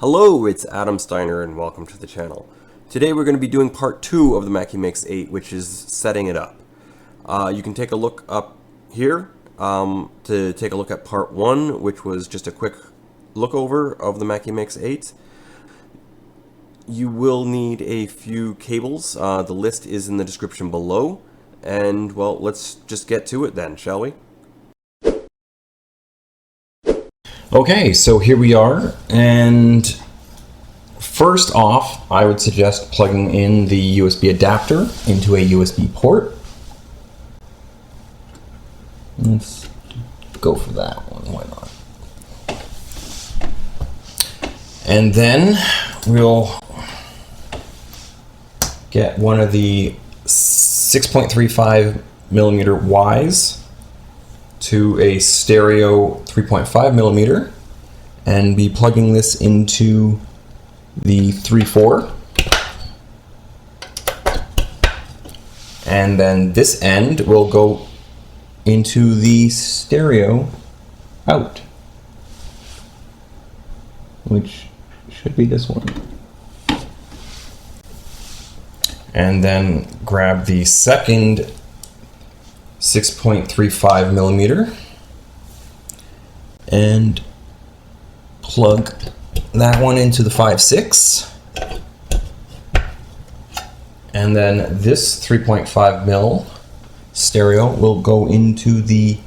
Hello, it's Adam Steiner and welcome to the channel. Today we're going to be doing part 2 of the Mackie Mix8, which is setting it up. You can take a look up here to take a look at part 1, which was just a quick look over of the Mackie Mix8. You will need a few cables. The list is in the description below. And well, let's just get to it then, shall we? Okay, so here we are, and first off, I would suggest plugging in the USB adapter into a USB port. Let's go for that one, why not? And then we'll get one of the 6.35 millimeter Ys to a stereo 3.5 millimeter and be plugging this into the 3.4, and then this end will go into the stereo out, which should be this one, and then grab the second 6.35 millimeter and plug that one into the 5.6, and then this 3.5 mil stereo will go into the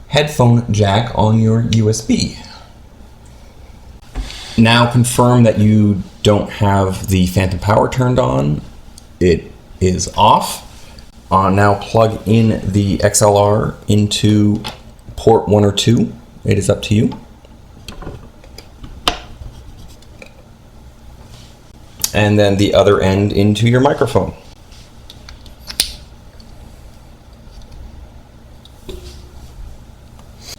headphone jack on your USB. Now confirm that you don't have the phantom power turned on. It is off. Now plug in the XLR into port 1 or 2. It is up to you. And then the other end into your microphone.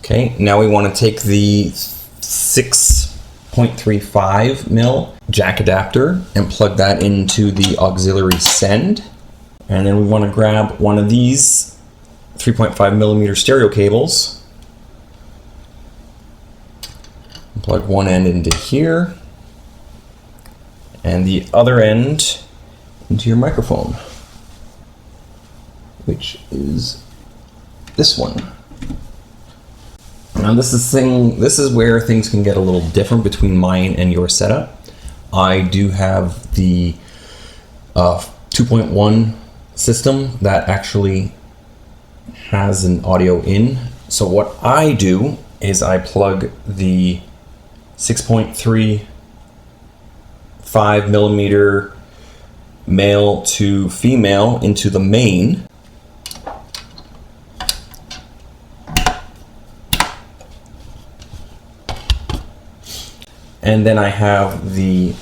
Okay, now we want to take the 6.35 mil jack adapter and plug that into the auxiliary send. And then we want to grab one of these 3.5 millimeter stereo cables and plug one end into here and the other end into your microphone, which is this one. Now this is where things can get a little different between mine and your setup. I do have the 2.1 system that actually has an audio in. So what I do is I plug the 6.35 millimeter male to female into the main, and then I have the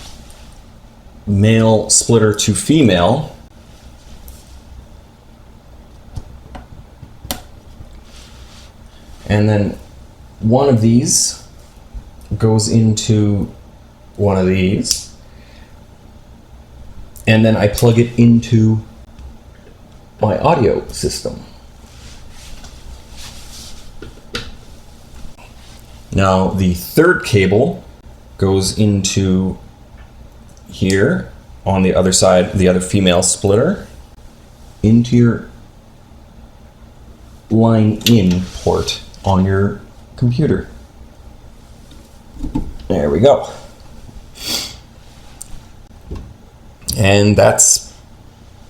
male splitter to female and then one of these goes into one of these, and then I plug it into my audio system. Now the third cable goes into here on the other side, the other female splitter, into your line in port on your computer. There we go. And that's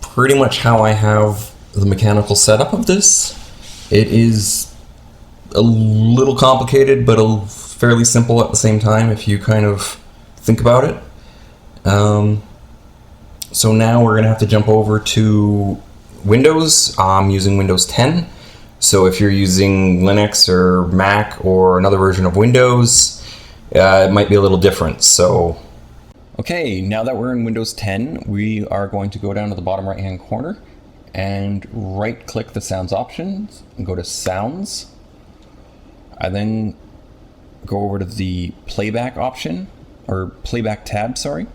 pretty much how I have the mechanical setup of this. It is a little complicated, but fairly simple at the same time if you kind of think about it. So now we're gonna have to jump over to Windows. I'm using Windows 10. So if you're using Linux or Mac or another version of Windows, it might be a little different. So, okay, now that we're in Windows 10, we are going to go down to the bottom right hand corner and right click the sounds options and go to sounds. I then go over to the playback option, or playback tab, sorry.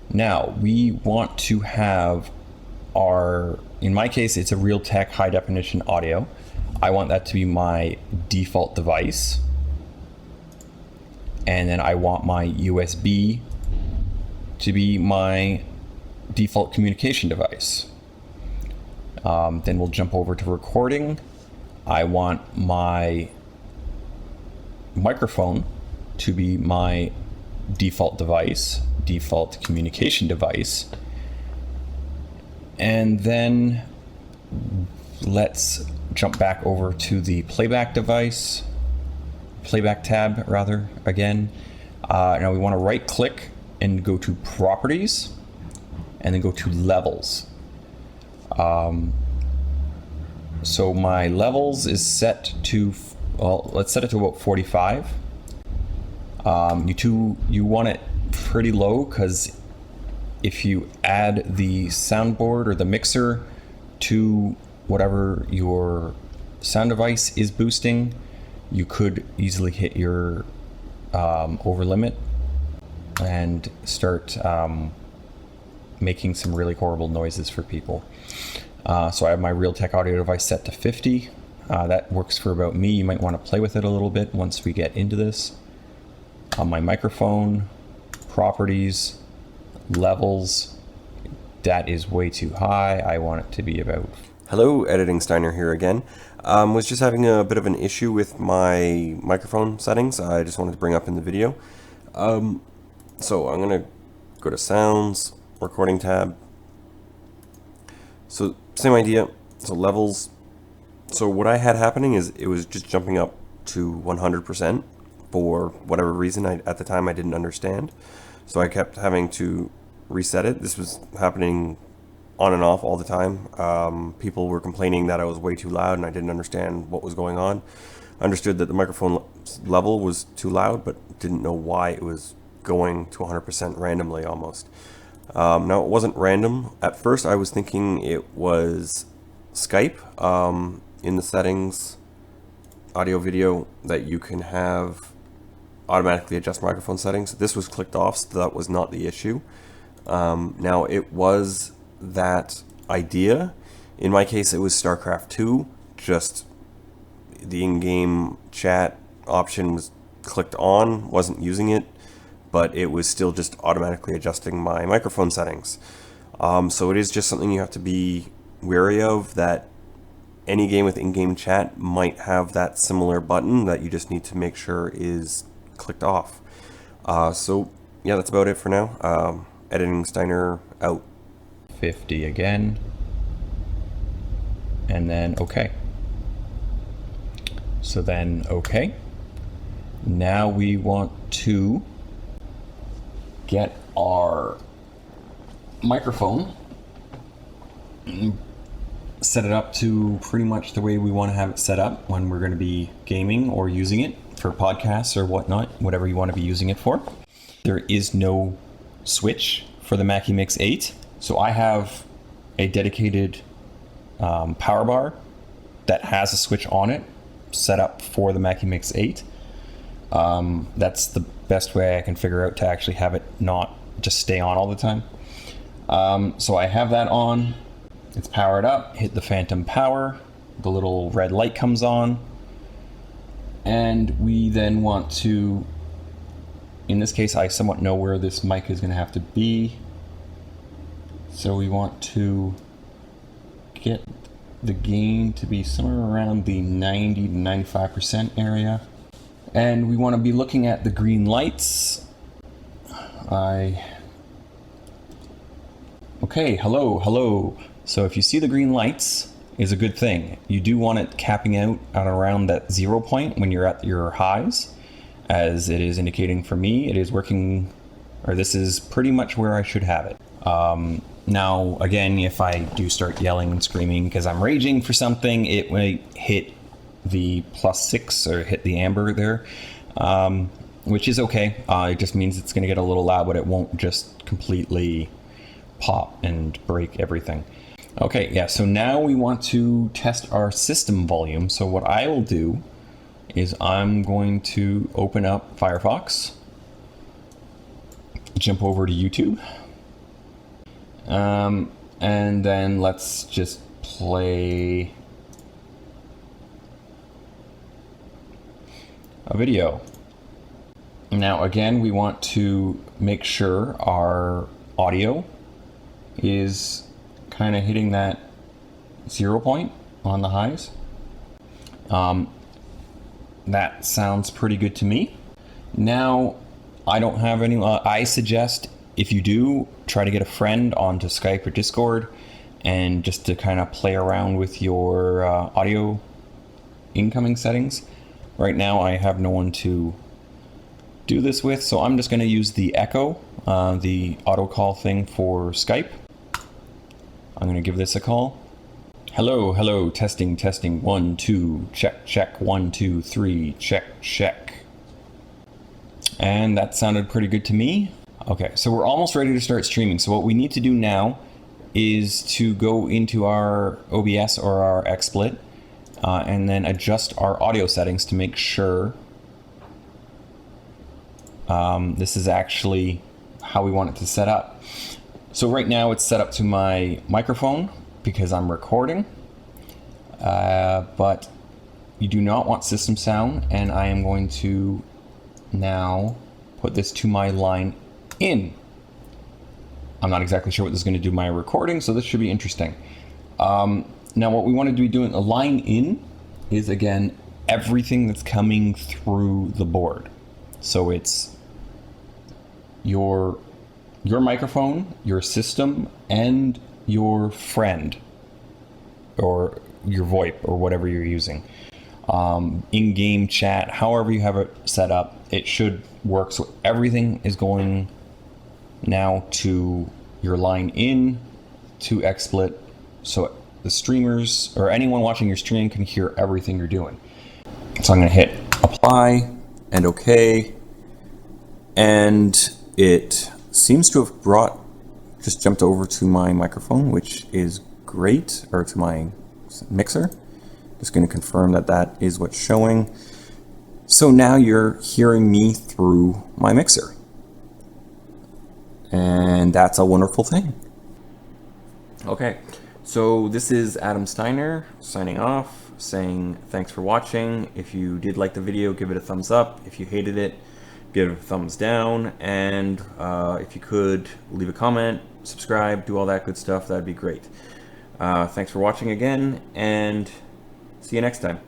Now we want to have our, in my case, it's a Realtek high definition audio. I want that to be my default device. and then I want my USB to be my default communication device. Then we'll jump over to recording. I want my microphone to be my default device, default communication device. And then let's jump back over to the playback tab rather, again. Now we want to right click and go to properties and then go to levels. So my levels is set to, well, let's set it to about 45. You want it pretty low, because if you add the soundboard or the mixer to whatever your sound device is boosting, you could easily hit your over limit and start making some really horrible noises for people. So I have my Realtek audio device set to 50. That works for about me. You might want to play with it a little bit once we get into this. My microphone, properties, levels, that is way too high. I want it to be about... Hello, Editing Steiner here again. Was just having a bit of an issue with my microphone settings. I just wanted to bring up in the video. So I'm going to go to Sounds, Recording tab. So same idea. So levels. So what I had happening is it was just jumping up to 100% for whatever reason. At the time I didn't understand. So I kept having to reset it. This was happening on and off all the time. People were complaining that I was way too loud and I didn't understand what was going on. I understood that the microphone level was too loud, but didn't know why it was going to 100% randomly almost. Now it wasn't random. At first I was thinking it was Skype. In the settings, audio video, that you can have automatically adjust microphone settings. This was clicked off, so that was not the issue. Now it was that idea. In my case it was StarCraft 2, just the in-game chat option was clicked on, wasn't using it, but it was still just automatically adjusting my microphone settings. So it is just something you have to be wary of, that any game with in-game chat might have that similar button that you just need to make sure is clicked off. So yeah, that's about it for now. Editing Steiner out. 50 again, and then okay. So then okay. Now we want to get our microphone, set it up to pretty much the way we want to have it set up when we're going to be gaming or using it for podcasts or whatnot, whatever you want to be using it for. There is no switch for the Mackie Mix8, so I have a dedicated power bar that has a switch on it set up for the Mackie Mix8. That's the best way I can figure out to actually have it not just stay on all the time. So I have that on. It's powered up. Hit the phantom power. The little red light comes on. And we then want to, in this case, I somewhat know where this mic is going to have to be. So we want to get the gain to be somewhere around the 90 to 95% area. And we want to be looking at the green lights. Okay, hello. So if you see the green lights, is a good thing. You do want it capping out at around that 0 point when you're at your highs, as it is indicating for me. It is working, or this is pretty much where I should have it. Now, again, if I do start yelling and screaming because I'm raging for something, it might hit the +6 or hit the amber there, which is okay. It just means it's going to get a little loud, but it won't just completely pop and break everything. Okay, yeah, so now we want to test our system volume. So what I will do is I'm going to open up Firefox, jump over to YouTube, and then let's just play a video. Now again, we want to make sure our audio is kind of hitting that 0 point on the highs. That sounds pretty good to me. Now, I don't have any, I suggest if you do, try to get a friend onto Skype or Discord and just to kind of play around with your audio incoming settings. Right now I have no one to do this with, so I'm just going to use the echo, the auto call thing for Skype. I'm going to give this a call. Hello, hello, testing, testing, 1, 2, check, check, 1, 2, 3, check, check. And that sounded pretty good to me. Okay, so we're almost ready to start streaming. So what we need to do now is to go into our OBS or our XSplit and then adjust our audio settings to make sure this is actually how we want it to set up. So right now it's set up to my microphone because I'm recording, but you do not want system sound, and I am going to now put this to my line in. I'm not exactly sure what this is going to do my recording, so this should be interesting. Now what we want to be doing, a line in is again everything that's coming through the board. So it's your microphone, your system, and your friend, or your VoIP, or whatever you're using. In-game chat, however you have it set up, it should work. So everything is going now to your line in to XSplit, so the streamers or anyone watching your stream can hear everything you're doing. So I'm going to hit apply and OK, and it seems to have just jumped over to my microphone, which is great, or to my mixer. Just going to confirm that that is what's showing. So now you're hearing me through my mixer, and that's a wonderful thing. Okay, so this is Adam Steiner signing off, saying thanks for watching. If you did like the video, give it a thumbs up. If you hated it, give it a thumbs down, and if you could leave a comment, subscribe, do all that good stuff, that'd be great. Thanks for watching again, and see you next time.